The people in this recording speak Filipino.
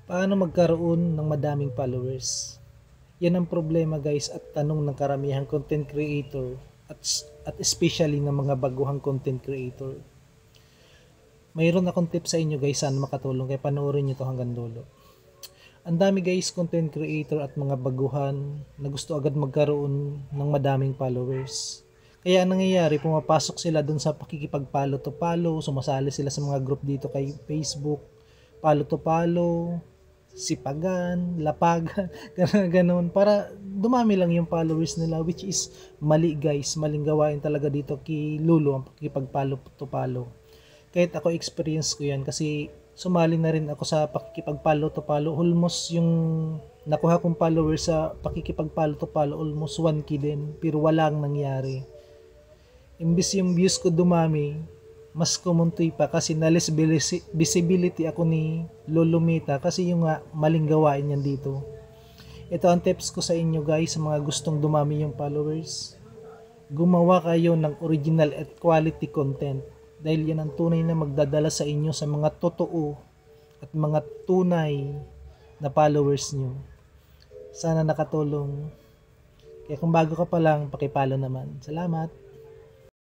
Paano magkaroon ng madaming followers? Yan ang problema guys at tanong ng karamihang content creator at especially ng mga baguhang content creator. Mayroon akong tip sa inyo guys, sana makatulong kaya panoorin nyo to hanggang dulo. Ang dami guys content creator at mga baguhan na gusto agad magkaroon ng madaming followers. Kaya ang nangyayari, pumapasok sila dun sa pakikipag-follow to follow, sumasali sila sa mga group dito kay Facebook, follow to follow, sipagan, lapagan, ganun, para dumami lang yung followers nila, which is mali guys, maling gawain talaga dito kay Lulu ang pakikipag-follow to follow. Kahit ako experience ko yan kasi sumali na rin ako sa pakikipag-follow to follow, almost yung nakuha kong followers sa pakikipag-follow to follow almost 1k din, pero walang nangyari. Imbis yung views ko dumami, mas kumuntoy pa kasi na-less visibility ako ni Lolo Mita kasi yung maling gawain yan dito. Ito ang tips ko sa inyo guys, sa mga gustong dumami yung followers. Gumawa kayo ng original at quality content dahil yan ang tunay na magdadala sa inyo sa mga totoo at mga tunay na followers nyo. Sana nakatulong. Kaya kung bago ka pa lang, pakipalo naman. Salamat!